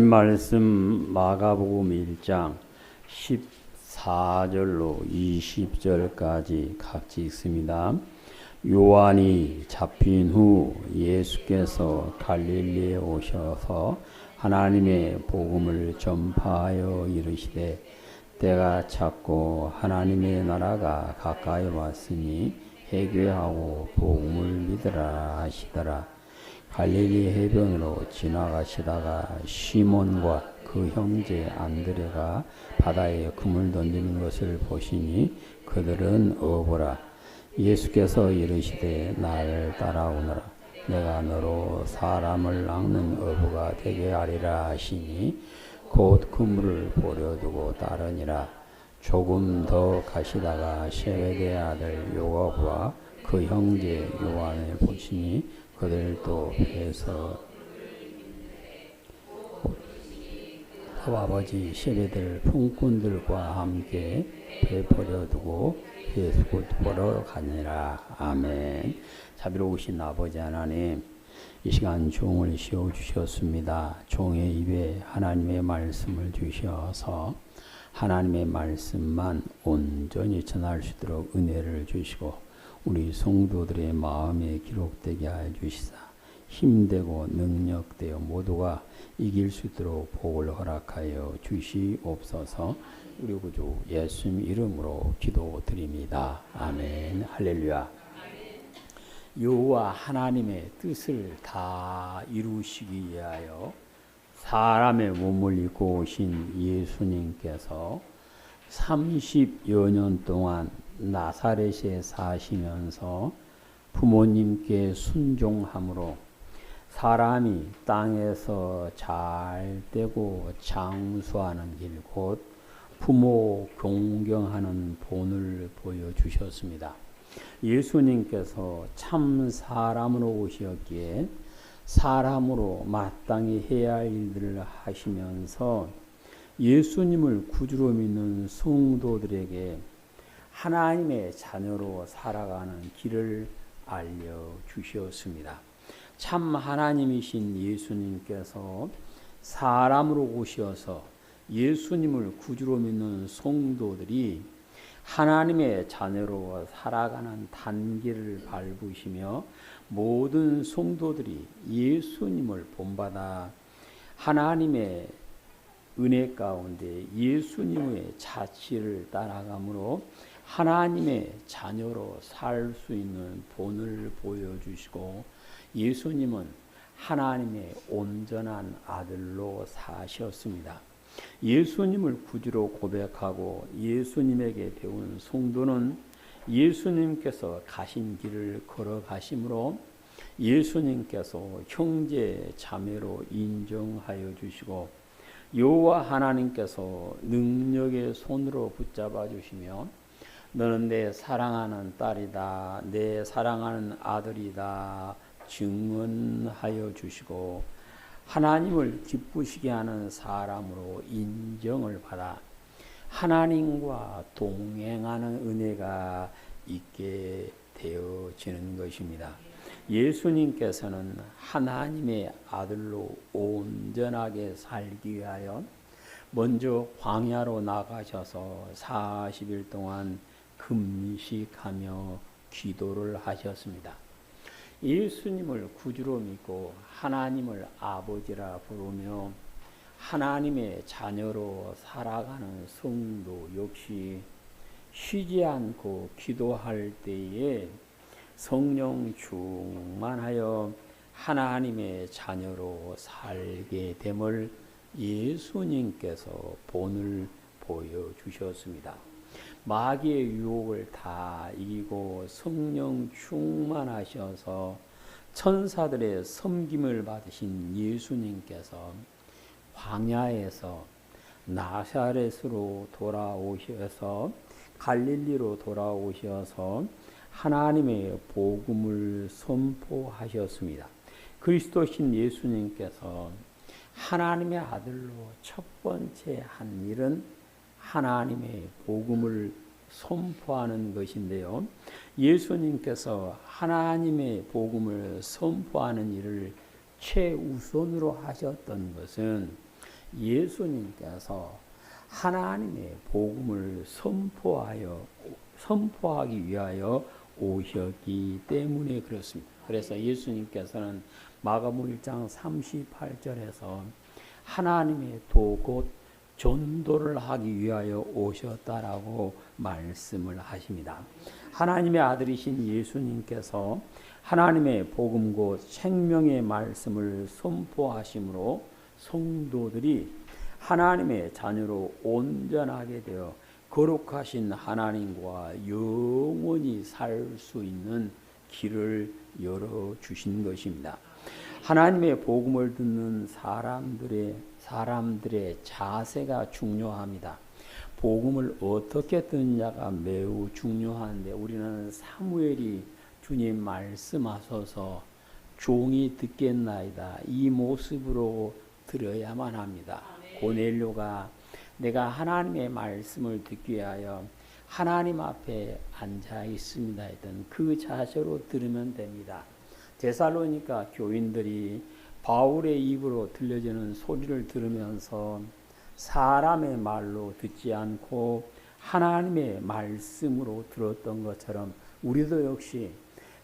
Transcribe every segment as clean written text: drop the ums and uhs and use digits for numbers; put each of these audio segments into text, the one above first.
말씀 마가복음 1장 14절로 20절까지 각지 있습니다. 요한이 잡힌 후 예수께서 갈릴리에 오셔서 하나님의 복음을 전파하여 이르시되 때가 찼고 하나님의 나라가 가까이 왔으니 회개하고 복음을 믿으라 하시더라. 갈릴리 해변으로 지나가시다가 시몬과 그 형제 안드레가 바다에 금을 던지는 것을 보시니 그들은 어부라. 예수께서 이르시되 나를 따라오너라. 내가 너로 사람을 낚는 어부가 되게 하리라 하시니 곧 그물을 버려두고 따르니라. 조금 더 가시다가 세베대의 아들 야고보와 그 형제 요한을 보시니 그들도 배에서 아버지 세베대를 품꾼들과 함께 배 버려두고 예수 보러 가니라. 아멘. 자비로우신 아버지 하나님, 이 시간 종을 씌워주셨습니다. 종의 입에 하나님의 말씀을 주셔서 하나님의 말씀만 온전히 전할 수 있도록 은혜를 주시고 우리 성도들의 마음에 기록되게 하여 주시사 힘되고 능력되어 모두가 이길 수 있도록 복을 허락하여 주시옵소서. 우리 구주 예수님 이름으로 기도드립니다. 아멘. 할렐루야. 여호와 하나님의 뜻을 다 이루시기 위하여 사람의 몸을 입고 오신 예수님께서 30여 년 동안 나사렛에 사시면서 부모님께 순종함으로 사람이 땅에서 잘 되고 장수하는 길, 곧 부모 존경하는 본을 보여주셨습니다. 예수님께서 참 사람으로 오셨기에 사람으로 마땅히 해야 할 일들을 하시면서 예수님을 구주로 믿는 성도들에게 하나님의 자녀로 살아가는 길을 알려주셨습니다. 참 하나님이신 예수님께서 사람으로 오셔서 예수님을 구주로 믿는 성도들이 하나님의 자녀로 살아가는 단계를 밟으시며 모든 성도들이 예수님을 본받아 하나님의 은혜 가운데 예수님의 자취를 따라가므로 하나님의 자녀로 살 수 있는 본을 보여주시고 예수님은 하나님의 온전한 아들로 사셨습니다. 예수님을 구주로 고백하고 예수님에게 배운 성도는 예수님께서 가신 길을 걸어가심으로 예수님께서 형제 자매로 인정하여 주시고 여호와 하나님께서 능력의 손으로 붙잡아 주시며 너는 내 사랑하는 딸이다, 내 사랑하는 아들이다 증언하여 주시고 하나님을 기쁘시게 하는 사람으로 인정을 받아 하나님과 동행하는 은혜가 있게 되어지는 것입니다. 예수님께서는 하나님의 아들로 온전하게 살기 위하여 먼저 광야로 나가셔서 40일 동안 금식하며 기도를 하셨습니다. 예수님을 구주로 믿고 하나님을 아버지라 부르며 하나님의 자녀로 살아가는 성도 역시 쉬지 않고 기도할 때에 성령 충만하여 하나님의 자녀로 살게 됨을 예수님께서 본을 보여주셨습니다. 마귀의 유혹을 다 이기고 성령 충만하셔서 천사들의 섬김을 받으신 예수님께서 광야에서 나사렛으로 돌아오셔서 갈릴리로 돌아오셔서 하나님의 복음을 선포하셨습니다. 그리스도신 예수님께서 하나님의 아들로 첫 번째 한 일은 하나님의 복음을 선포하는 것인데요. 예수님께서 하나님의 복음을 선포하는 일을 최우선으로 하셨던 것은 예수님께서 하나님의 복음을 선포하기 위하여 오셨기 때문에 그렇습니다. 그래서 예수님께서는 마가복음 1장 38절에서 하나님의 도 곧 전도를 하기 위하여 오셨다라고 말씀을 하십니다. 하나님의 아들이신 예수님께서 하나님의 복음 곧 생명의 말씀을 선포하심으로 성도들이 하나님의 자녀로 온전하게 되어 거룩하신 하나님과 영원히 살 수 있는 길을 열어주신 것입니다. 하나님의 복음을 듣는 사람들의 자세가 중요합니다. 복음을 어떻게 듣느냐가 매우 중요한데 우리는 사무엘이 주님 말씀하소서 종이 듣겠나이다 이 모습으로 들어야만 합니다. 고넬료가 내가 하나님의 말씀을 듣기 위하여 하나님 앞에 앉아 있습니다 했던 그 자세로 들으면 됩니다. 데살로니가 교인들이 바울의 입으로 들려지는 소리를 들으면서 사람의 말로 듣지 않고 하나님의 말씀으로 들었던 것처럼 우리도 역시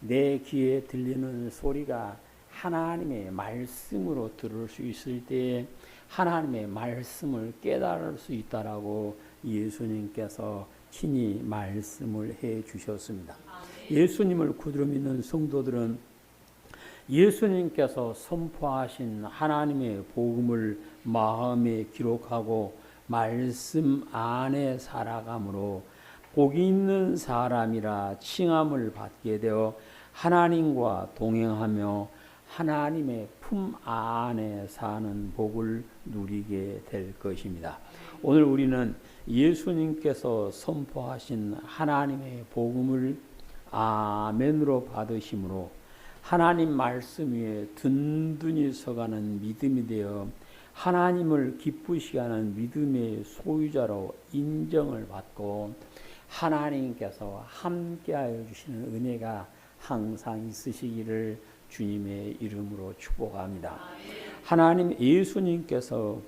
내 귀에 들리는 소리가 하나님의 말씀으로 들을 수 있을 때에 하나님의 말씀을 깨달을 수 있다라고 예수님께서 친히 말씀을 해 주셨습니다. 예수님을 구주로 믿는 성도들은 예수님께서 선포하신 하나님의 복음을 마음에 기록하고 말씀 안에 살아감으로 복이 있는 사람이라 칭함을 받게 되어 하나님과 동행하며 하나님의 품 안에 사는 복을 누리게 될 것입니다. 오늘 우리는 예수님께서 선포하신 하나님의 복음을 아멘으로 받으심으로 하나님 말씀 위에 든든히 서가는 믿음이 되어 하나님을 기쁘시게 하는 믿음의 소유자로 인정을 받고 하나님께서 함께하여 주시는 은혜가 항상 있으시기를 주님의 이름으로 축복합니다. 하나님 예수님께서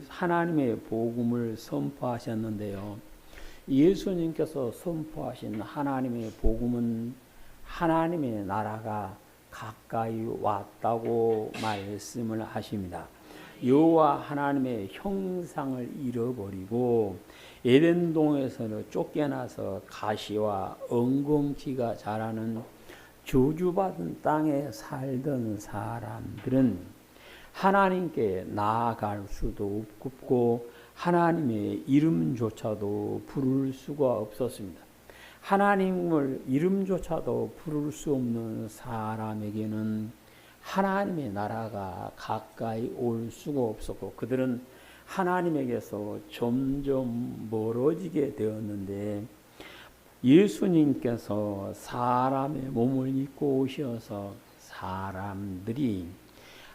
하나님의 복음을 선포하셨는데요. 예수님께서 선포하신 하나님의 복음은 하나님의 나라가 가까이 왔다고 말씀을 하십니다. 여호와 하나님의 형상을 잃어버리고 에덴동에서 쫓겨나서 가시와 엉겅퀴가 자라는 저주받은 땅에 살던 사람들은 하나님께 나아갈 수도 없고 하나님의 이름조차도 부를 수가 없었습니다. 하나님을 이름조차도 부를 수 없는 사람에게는 하나님의 나라가 가까이 올 수가 없었고 그들은 하나님에게서 점점 멀어지게 되었는데 예수님께서 사람의 몸을 입고 오셔서 사람들이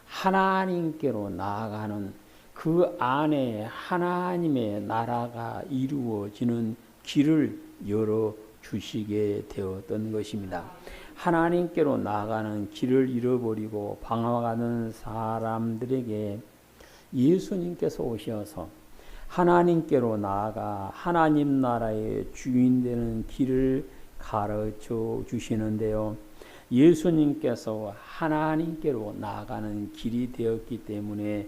하나님께로 나아가는 그 안에 하나님의 나라가 이루어지는 길을 열어주시게 되었던 것입니다. 하나님께로 나아가는 길을 잃어버리고 방황하는 사람들에게 예수님께서 오셔서 하나님께로 나아가 하나님 나라의 주인 되는 길을 가르쳐 주시는데요. 예수님께서 하나님께로 나아가는 길이 되었기 때문에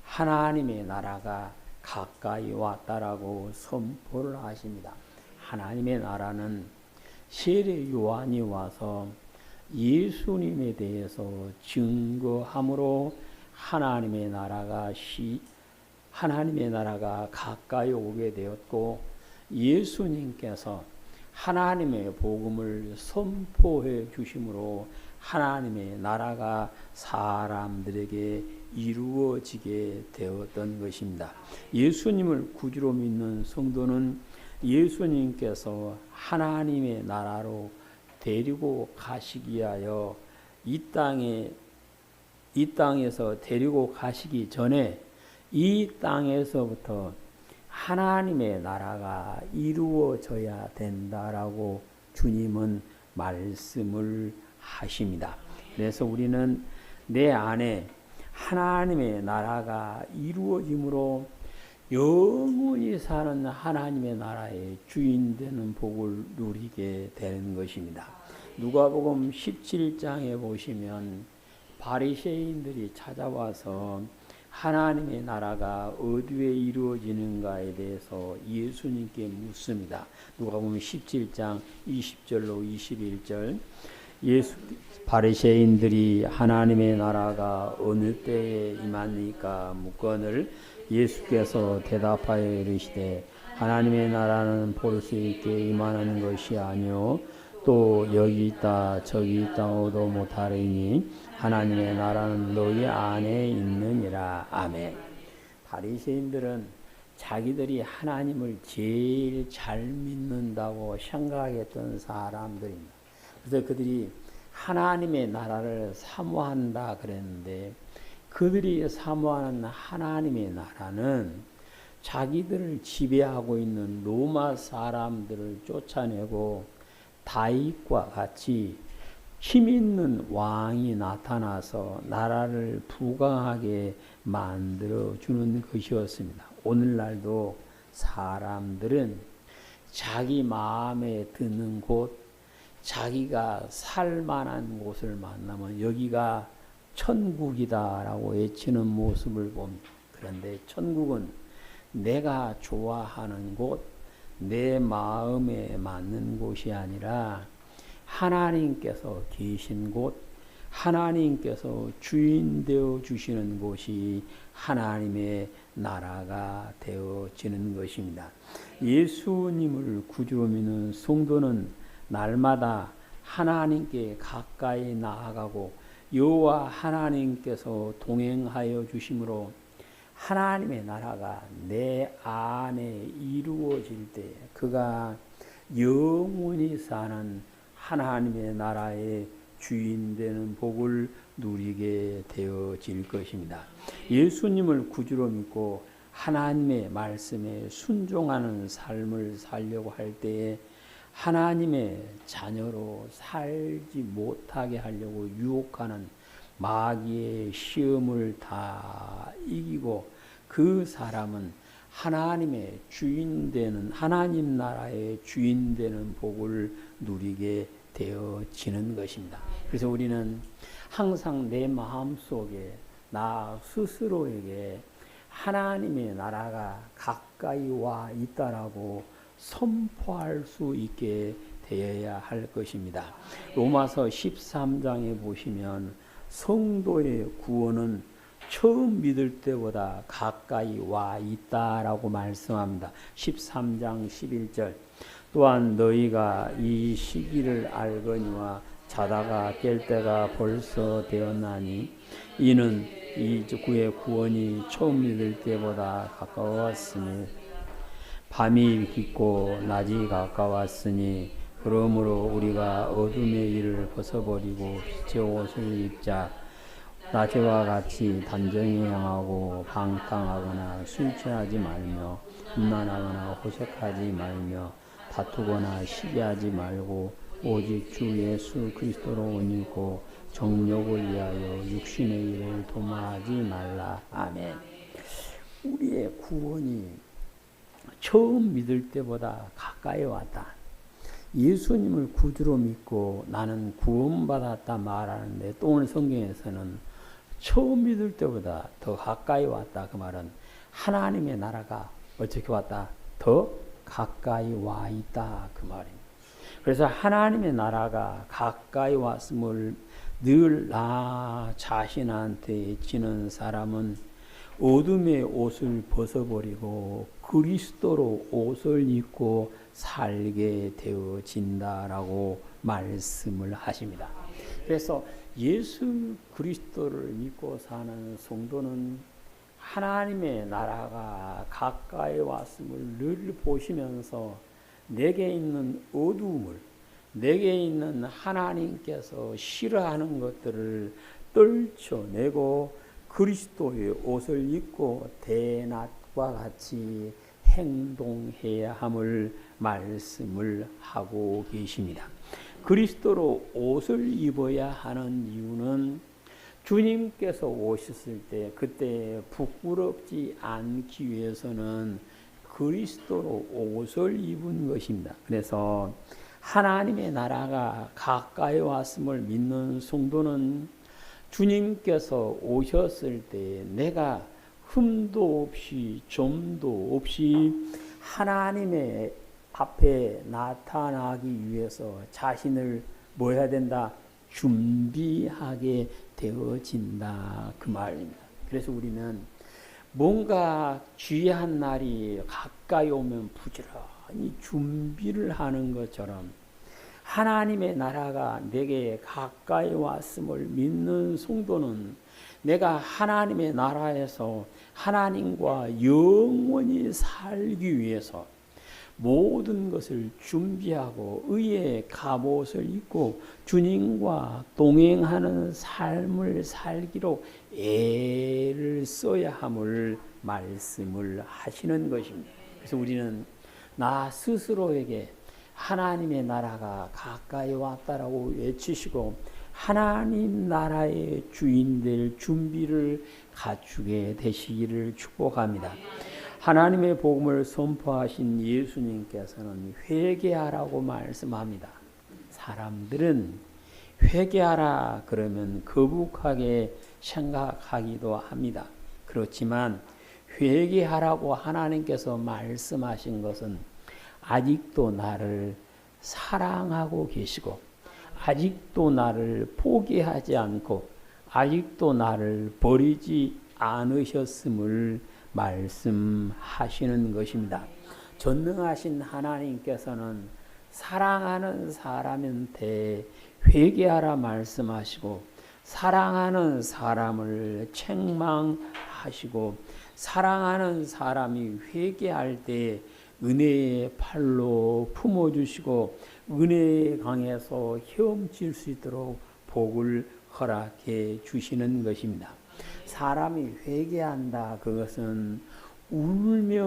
하나님의 나라가 가까이 왔다라고 선포를 하십니다. 하나님의 나라는 세례 요한이 와서 예수님에 대해서 증거함으로 하나님의 나라가 가까이 오게 되었고 예수님께서 하나님의 복음을 선포해 주심으로 하나님의 나라가 사람들에게 이루어지게 되었던 것입니다. 예수님을 구주로 믿는 성도는 예수님께서 하나님의 나라로 데리고 가시기 위하여 이 땅에서 데리고 가시기 전에 이 땅에서부터 하나님의 나라가 이루어져야 된다라고 주님은 말씀을 하십니다. 그래서 우리는 내 안에 하나님의 나라가 이루어짐으로 영원히 사는 하나님의 나라의 주인 되는 복을 누리게 되는 것입니다. 누가복음 17장에 보시면 바리새인들이 찾아와서 하나님의 나라가 어디에 이루어지는가에 대해서 예수님께 묻습니다. 누가복음 17장 20절로 21절. 바리새인들이 하나님의 나라가 어느 때에 임하니까 묻거늘 예수께서 대답하여 이르시되 하나님의 나라는 볼 수 있게 임하는 것이 아니요 또 여기 있다 저기 있다고도 못하리니 하나님의 나라는 너희 안에 있느니라. 아멘. 바리새인들은 자기들이 하나님을 제일 잘 믿는다고 생각했던 사람들입니다. 그래서 그들이 하나님의 나라를 사모한다 그랬는데 그들이 사모하는 하나님의 나라는 자기들을 지배하고 있는 로마 사람들을 쫓아내고 다윗과 같이 힘 있는 왕이 나타나서 나라를 부강하게 만들어 주는 것이었습니다. 오늘날도 사람들은 자기 마음에 드는 곳, 자기가 살 만한 곳을 만나면 여기가 천국이다라고 외치는 모습을 봅니다. 그런데 천국은 내가 좋아하는 곳, 내 마음에 맞는 곳이 아니라 하나님께서 계신 곳, 하나님께서 주인 되어 주시는 곳이 하나님의 나라가 되어지는 것입니다. 예수님을 구주로 믿는 성도는 날마다 하나님께 가까이 나아가고 여호와 하나님께서 동행하여 주심으로 하나님의 나라가 내 안에 이루어질 때 그가 영원히 사는 하나님의 나라의 주인 되는 복을 누리게 되어질 것입니다. 예수님을 구주로 믿고 하나님의 말씀에 순종하는 삶을 살려고 할 때에 하나님의 자녀로 살지 못하게 하려고 유혹하는 마귀의 시험을 다 이기고 그 사람은 하나님의 주인 되는 하나님 나라의 주인 되는 복을 누리게 되어지는 것입니다. 그래서 우리는 항상 내 마음속에 나 스스로에게 하나님의 나라가 가까이 와 있다라고 선포할 수 있게 되어야 할 것입니다. 로마서 13장에 보시면 성도의 구원은 처음 믿을 때보다 가까이 와 있다라고 말씀합니다. 13장 11절. 또한 너희가 이 시기를 알거니와 자다가 깰 때가 벌써 되었나니 이는 이 그의 구원이 처음 믿을 때보다 가까웠으니 밤이 깊고 낮이 가까웠으니 그러므로 우리가 어둠의 일을 벗어버리고 빛의 옷을 입자. 낮에와 같이 단정히 행하고 방탕하거나 술 취하지 말며 음란하거나 호색하지 말며 다투거나 시기하지 말고 오직 주 예수 그리스도로 옷 입고 정욕을 위하여 육신의 일을 도모하지 말라. 아멘. 우리의 구원이 처음 믿을 때보다 가까이 왔다. 예수님을 구주로 믿고 나는 구원받았다 말하는데 또 오늘 성경에서는 처음 믿을 때보다 더 가까이 왔다. 그 말은 하나님의 나라가 어떻게 왔다? 더 가까이 와 있다. 그 말입니다. 그래서 하나님의 나라가 가까이 왔음을 늘 나 자신한테 지는 사람은 어둠의 옷을 벗어버리고 그리스도로 옷을 입고 살게 되어진다라고 말씀을 하십니다. 그래서 예수 그리스도를 믿고 사는 성도는 하나님의 나라가 가까이 왔음을 늘 보시면서 내게 있는 어두움을, 내게 있는 하나님께서 싫어하는 것들을 떨쳐내고 그리스도의 옷을 입고 대낮과 같이 행동해야 함을 말씀을 하고 계십니다. 그리스도로 옷을 입어야 하는 이유는 주님께서 오셨을 때 그때 부끄럽지 않기 위해서는 그리스도로 옷을 입은 것입니다. 그래서 하나님의 나라가 가까이 왔음을 믿는 성도는 주님께서 오셨을 때 내가 흠도 없이 점도 없이 하나님의 앞에 나타나기 위해서 자신을 뭐 해야 된다? 준비하게 되어진다. 그 말입니다. 그래서 우리는 뭔가 귀한 날이 가까이 오면 부지런히 준비를 하는 것처럼 하나님의 나라가 내게 가까이 왔음을 믿는 성도는 내가 하나님의 나라에서 하나님과 영원히 살기 위해서 모든 것을 준비하고 의의 갑옷을 입고 주님과 동행하는 삶을 살기로 애를 써야 함을 말씀을 하시는 것입니다. 그래서 우리는 나 스스로에게 하나님의 나라가 가까이 왔다라고 외치시고 하나님 나라의 주인 될 준비를 갖추게 되시기를 축복합니다. 하나님의 복음을 선포하신 예수님께서는 회개하라고 말씀합니다. 사람들은 회개하라 그러면 거북하게 생각하기도 합니다. 그렇지만 회개하라고 하나님께서 말씀하신 것은 아직도 나를 사랑하고 계시고 아직도 나를 포기하지 않고 아직도 나를 버리지 않으셨음을 말씀하시는 것입니다. 전능하신 하나님께서는 사랑하는 사람한테 회개하라 말씀하시고 사랑하는 사람을 책망하시고 사랑하는 사람이 회개할 때 은혜의 팔로 품어주시고 은혜의 강에서 헤엄칠 수 있도록 복을 허락해 주시는 것입니다. 사람이 회개한다. 그것은 울며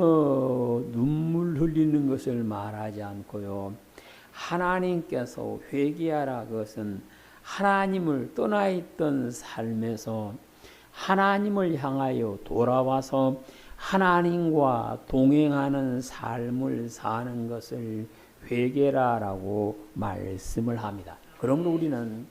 눈물 흘리는 것을 말하지 않고요. 하나님께서 회개하라. 그것은 하나님을 떠나 있던 삶에서 하나님을 향하여 돌아와서 하나님과 동행하는 삶을 사는 것을 회개라라고 말씀을 합니다. 그러므로 우리는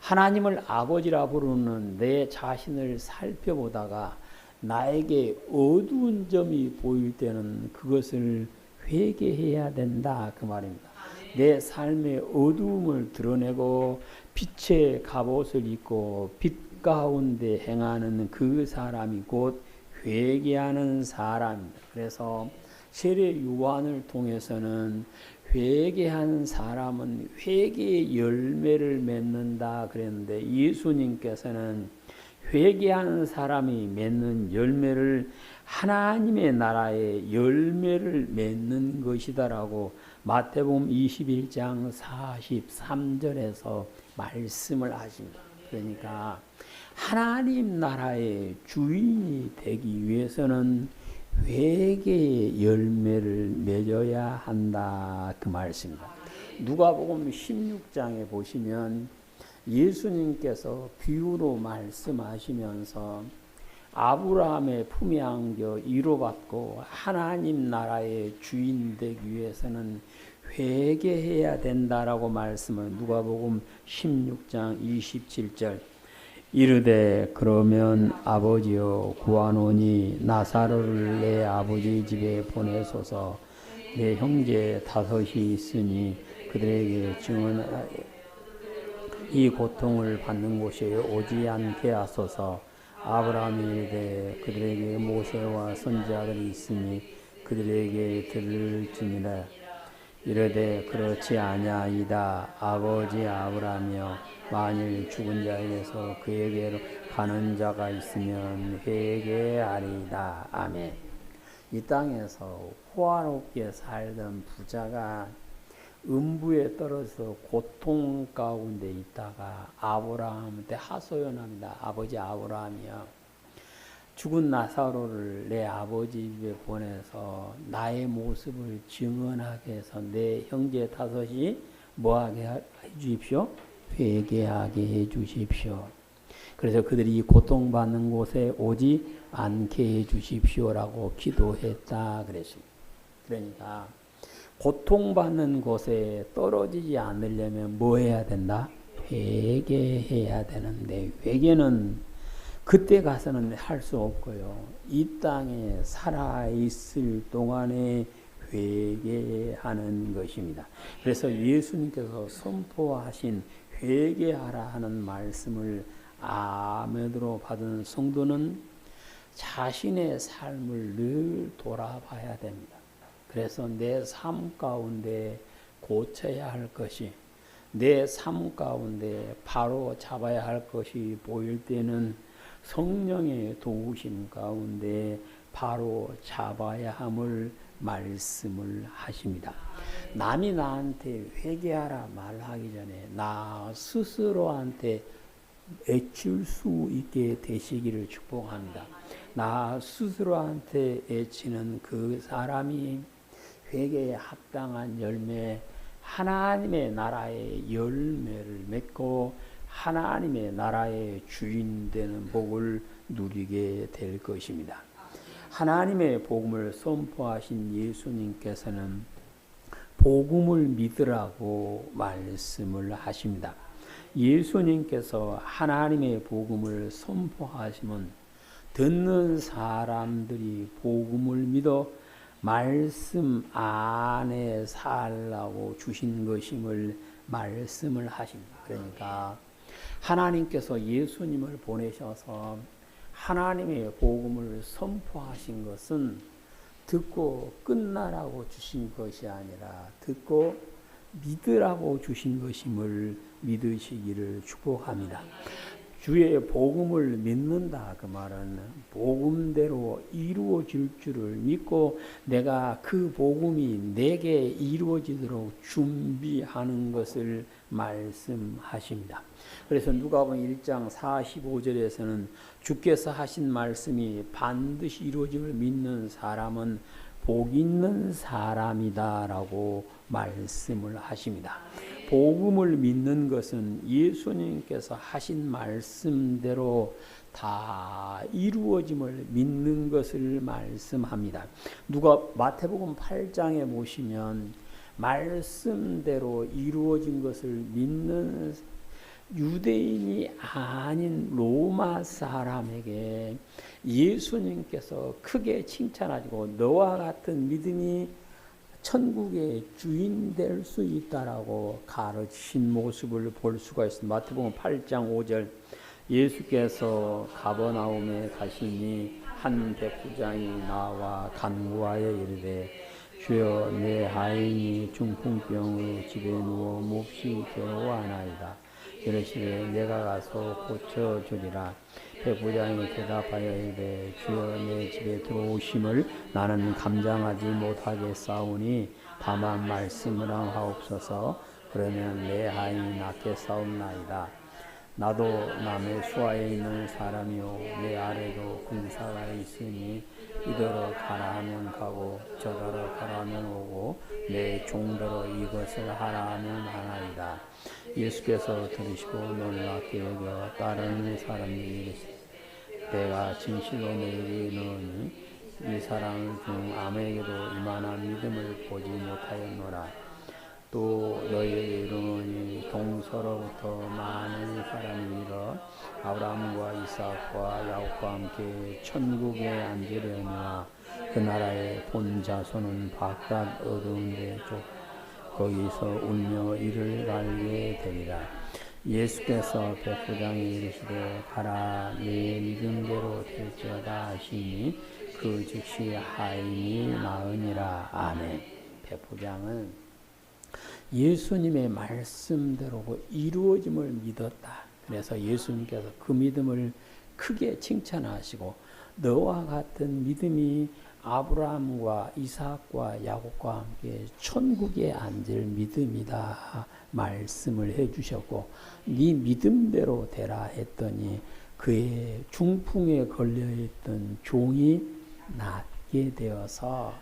하나님을 아버지라 부르는 내 자신을 살펴보다가 나에게 어두운 점이 보일 때는 그것을 회개해야 된다. 그 말입니다. 내 삶의 어두움을 드러내고 빛의 갑옷을 입고 빛 가운데 행하는 그 사람이 곧 회개하는 사람입니다. 그래서 세례 요한을 통해서는 회개하는 사람은 회개의 열매를 맺는다 그랬는데 예수님께서는 회개하는 사람이 맺는 열매를 하나님의 나라의 열매를 맺는 것이다라고 마태복음 21장 43절에서 말씀을 하십니다. 그러니까 하나님 나라의 주인이 되기 위해서는 회개의 열매를 맺어야 한다. 그 말씀입니다. 누가복음 16장에 보시면 예수님께서 비유로 말씀하시면서 아브라함의 품에 안겨 이로받고 하나님 나라의 주인 되기 위해서는 회개해야 된다라고 말씀을 누가복음 16장 27절 이르되 그러면 아버지여 구하노니 나사로를 내 아버지 집에 보내소서 내 형제 다섯이 있으니 그들에게 증언하여 이 고통을 받는 곳에 오지 않게 하소서. 아브라함이 이르되 그들에게 모세와 선지자들이 있으니 그들에게 들을지니라. 이르되 그렇지 아니하이다. 아버지 아브라함이여 만일 죽은 자에게서 그에게로 가는 자가 있으면 회개하리이다. 아멘. 이 땅에서 호화롭게 살던 부자가 음부에 떨어져 고통 가운데 있다가 아브라함한테 하소연합니다. 아버지 아브라함이여 죽은 나사로를 내 아버지 집에 보내서 나의 모습을 증언하게 해서 내 형제 다섯이 뭐하게 해 주십시오? 회개하게 해 주십시오. 그래서 그들이 고통받는 곳에 오지 않게 해주십시오라고 기도했다 그랬습니다. 그러니까 고통받는 곳에 떨어지지 않으려면 뭐 해야 된다? 회개해야 되는데 회개는 그때 가서는 할 수 없고요. 이 땅에 살아있을 동안에 회개하는 것입니다. 그래서 예수님께서 선포하신 회개하라 하는 말씀을 아멘으로 받은 성도는 자신의 삶을 늘 돌아봐야 됩니다. 그래서 내 삶 가운데 고쳐야 할 것이, 내 삶 가운데 바로 잡아야 할 것이 보일 때는 성령의 도우심 가운데 바로 잡아야 함을 말씀을 하십니다. 남이 나한테 회개하라 말하기 전에 나 스스로한테 애칠 수 있게 되시기를 축복합니다. 나 스스로한테 애치는 그 사람이 회개에 합당한 열매, 하나님의 나라의 열매를 맺고 하나님의 나라의 주인 되는 복을 누리게 될 것입니다. 하나님의 복음을 선포하신 예수님께서는 복음을 믿으라고 말씀을 하십니다. 예수님께서 하나님의 복음을 선포하시면 듣는 사람들이 복음을 믿어 말씀 안에 살라고 주신 것임을 말씀을 하십니다. 그러니까 하나님께서 예수님을 보내셔서 하나님의 복음을 선포하신 것은 듣고 끝나라고 주신 것이 아니라 듣고 믿으라고 주신 것임을 믿으시기를 축복합니다. 주의 복음을 믿는다 그 말은 복음대로 이루어질 줄을 믿고 내가 그 복음이 내게 이루어지도록 준비하는 것을 말씀하십니다. 그래서 누가복음 1장 45절에서는 주께서 하신 말씀이 반드시 이루어짐을 믿는 사람은 복 있는 사람이다라고 말씀을 하십니다. 복음을 믿는 것은 예수님께서 하신 말씀대로 다 이루어짐을 믿는 것을 말씀합니다. 마태복음 8장에 보시면 말씀대로 이루어진 것을 믿는 유대인이 아닌 로마 사람에게 예수님께서 크게 칭찬하시고 너와 같은 믿음이 천국의 주인 될 수 있다라고 가르치신 모습을 볼 수가 있습니다. 마태복음 8장 5절 예수께서 가버나움에 가시니 한 백부장이 나와 간구하여 이르되 주여 내 아인이 중풍병으로 집에 누워 몹시 괴로워하나이다. 이르시되 내가 가서 고쳐주리라. 백부장이 대답하여 이르되 주여 내 집에 들어오심을 나는 감당하지 못하겠사오니 다만 말씀을 하옵소서. 그러면 내 아인이 낫겠사옵나이다. 나도 남의 수하에 있는 사람이요 내 아래도 군사가 있으니 이더러 가라 하면 가고 저더러 가라 하면 오고 내 종더러 이것을 하라 하면 하나이다. 예수께서 들으시고 놀랍게 여겨 따르는 사람들이 이르시되 내가 진실로 너희에게 이르노니 이 사람 중 아무에게도 이만한 믿음을 보지 못하였노라. 또 너희에게 이르노니 동서로부터 많은 사람이 일어 아브라함과 이삭과 야곱과 함께 천국에 앉으려니와 그 나라의 본 자손은 바깥 어두운 데 거기서 울며 이를 갈게 되리라. 예수께서 백부장에 이르시되 가라 내 믿음대로 될지어다 하시니 그 즉시 하인이 나으니라. 아멘. 백부장은 예수님의 말씀대로 이루어짐을 믿었다. 그래서 예수님께서 그 믿음을 크게 칭찬하시고 너와 같은 믿음이 아브라함과 이삭과 야곱과 함께 천국에 앉을 믿음이다 말씀을 해주셨고 네 믿음대로 되라 했더니 그의 중풍에 걸려있던 종이 낫게 되어서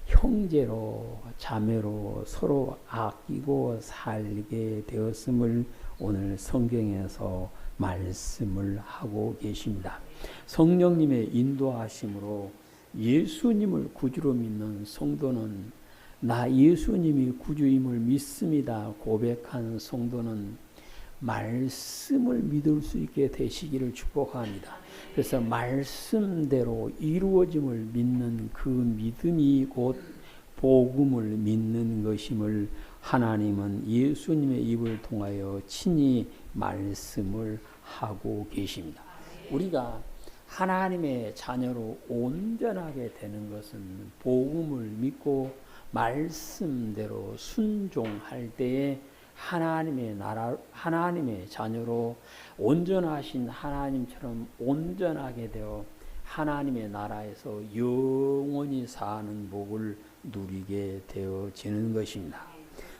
형제로 자매로 서로 아끼고 살게 되었음을 오늘 성경에서 말씀을 하고 계십니다. 성령님의 인도하심으로 예수님을 구주로 믿는 성도는 나 예수님이 구주임을 믿습니다 고백한 성도는 말씀을 믿을 수 있게 되시기를 축복합니다. 그래서 말씀대로 이루어짐을 믿는 그 믿음이 곧 복음을 믿는 것임을 하나님은 예수님의 입을 통하여 친히 말씀을 하고 계십니다. 우리가 하나님의 자녀로 온전하게 되는 것은 복음을 믿고 말씀대로 순종할 때에 하나님의 나라, 하나님의 자녀로 온전하신 하나님처럼 온전하게 되어 하나님의 나라에서 영원히 사는 복을 누리게 되어지는 것입니다.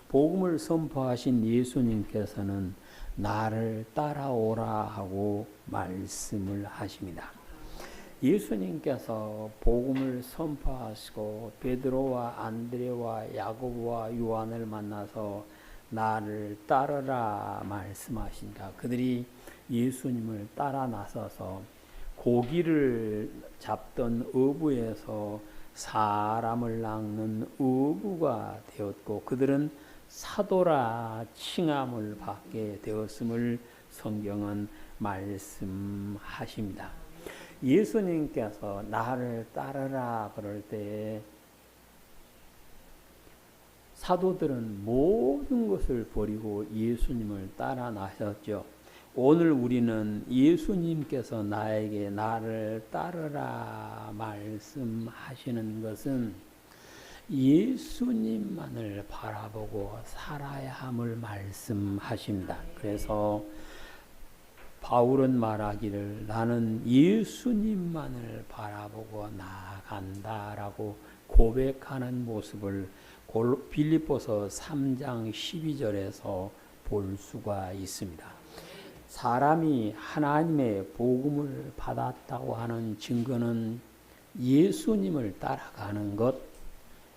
복음을 선포하신 예수님께서는 나를 따라오라 하고 말씀을 하십니다. 예수님께서 복음을 선포하시고 베드로와 안드레와 야고보와 요한을 만나서 나를 따르라 말씀하시니까 그들이 예수님을 따라 나서서 고기를 잡던 어부에서 사람을 낚는 어부가 되었고 그들은 사도라 칭함을 받게 되었음을 성경은 말씀하십니다. 예수님께서 나를 따르라 그럴 때 사도들은 모든 것을 버리고 예수님을 따라 나섰죠. 오늘 우리는 예수님께서 나에게 나를 따르라 말씀하시는 것은 예수님만을 바라보고 살아야 함을 말씀하십니다. 그래서 바울은 말하기를 나는 예수님만을 바라보고 나아간다라고 고백하는 모습을 빌립보서 3장 12절에서 볼 수가 있습니다. 사람이 하나님의 복음을 받았다고 하는 증거는 예수님을 따라가는 것,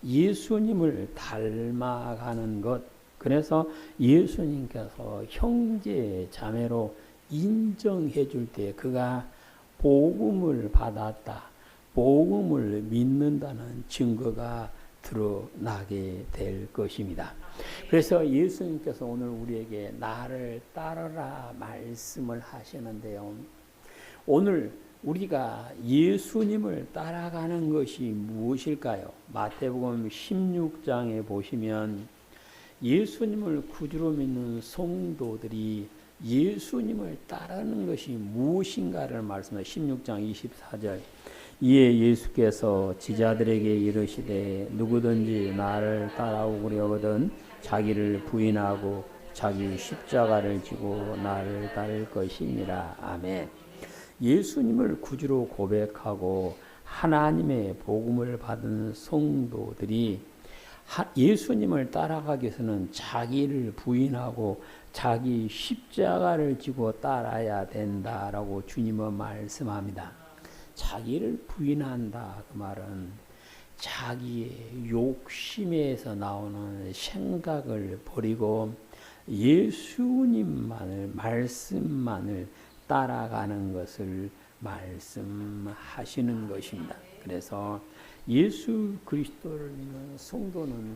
예수님을 닮아가는 것. 그래서 예수님께서 형제 자매로 인정해 줄 때 그가 복음을 받았다, 복음을 믿는다는 증거가 드러나게 될 것입니다. 그래서 예수님께서 오늘 우리에게 나를 따르라 말씀을 하시는데요. 오늘 우리가 예수님을 따라가는 것이 무엇일까요? 마태복음 16장에 보시면 예수님을 구주로 믿는 성도들이 예수님을 따르는 것이 무엇인가를 말씀하십니다. 16장 24절 이에 예수께서 지자들에게 이르시되 누구든지 나를 따라오려거든 자기를 부인하고 자기 십자가를 지고 나를 따를 것이니라. 아멘. 예수님을 구주로 고백하고 하나님의 복음을 받은 성도들이 예수님을 따라가기 위해서는 자기를 부인하고 자기 십자가를 지고 따라야 된다라고 주님은 말씀합니다. 자기를 부인한다 그 말은 자기의 욕심에서 나오는 생각을 버리고 예수님만을 말씀만을 따라가는 것을 말씀하시는 것입니다. 그래서 예수 그리스도를 믿는 성도는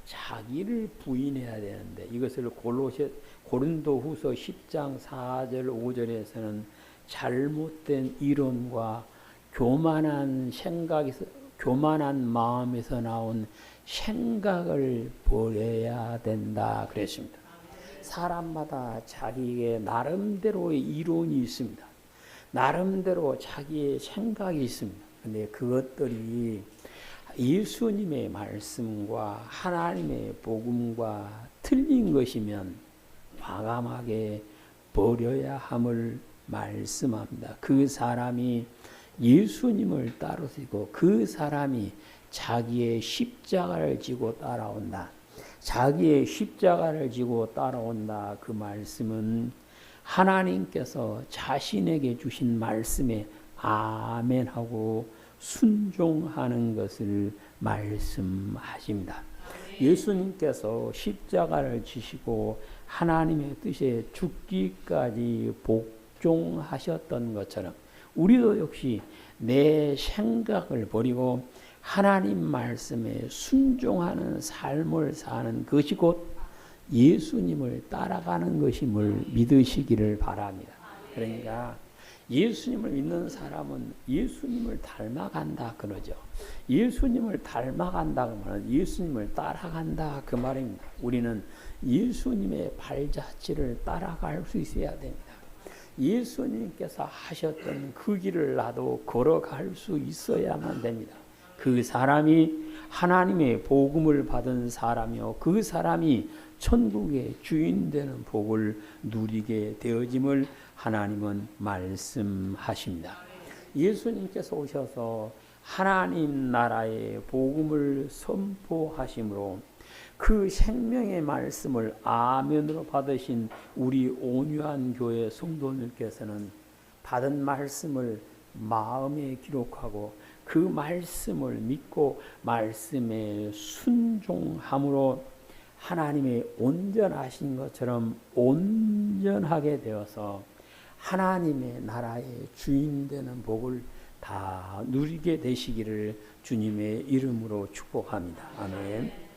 자기를 부인해야 되는데 이것을 고린도후서 10장 4절 5절에서는 잘못된 이론과 교만한 생각에서 교만한 마음에서 나온 생각을 버려야 된다 그랬습니다. 사람마다 자기의 나름대로의 이론이 있습니다. 나름대로 자기의 생각이 있습니다. 근데 그것들이 예수님의 말씀과 하나님의 복음과 틀린 것이면 과감하게 버려야 함을 말씀합니다. 그 사람이 예수님을 따르시고 그 사람이 자기의 십자가를 지고 따라온다. 자기의 십자가를 지고 따라온다. 그 말씀은 하나님께서 자신에게 주신 말씀에 아멘하고 순종하는 것을 말씀하십니다. 예수님께서 십자가를 지시고 하나님의 뜻에 죽기까지 복종하셨던 것처럼 우리도 역시 내 생각을 버리고 하나님 말씀에 순종하는 삶을 사는 것이 곧 예수님을 따라가는 것임을 믿으시기를 바랍니다. 그러니까 예수님을 믿는 사람은 예수님을 닮아간다 그러죠. 예수님을 닮아간다 그러면 예수님을 따라간다 그 말입니다. 우리는 예수님의 발자취를 따라갈 수 있어야 됩니다. 예수님께서 하셨던 그 길을 나도 걸어갈 수 있어야만 됩니다. 그 사람이 하나님의 복음을 받은 사람이요 그 사람이 천국의 주인 되는 복을 누리게 되어짐을 하나님은 말씀하십니다. 예수님께서 오셔서 하나님 나라의 복음을 선포하심으로 그 생명의 말씀을 아멘으로 받으신 우리 온유한 교회 성도님께서는 받은 말씀을 마음에 기록하고 그 말씀을 믿고 말씀에 순종함으로 하나님의 온전하신 것처럼 온전하게 되어서 하나님의 나라의 주인 되는 복을 다 누리게 되시기를 주님의 이름으로 축복합니다. 아멘.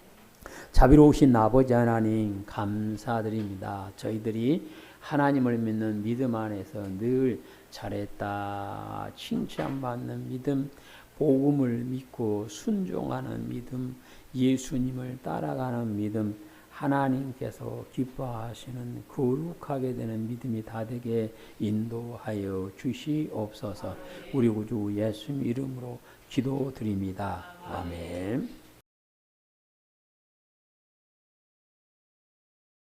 자비로우신 아버지 하나님 감사드립니다. 저희들이 하나님을 믿는 믿음 안에서 늘 잘했다 칭찬받는 믿음, 복음을 믿고 순종하는 믿음, 예수님을 따라가는 믿음, 하나님께서 기뻐하시는 거룩하게 되는 믿음이 다 되게 인도하여 주시옵소서. 우리 구주 예수님 이름으로 기도드립니다. 아멘.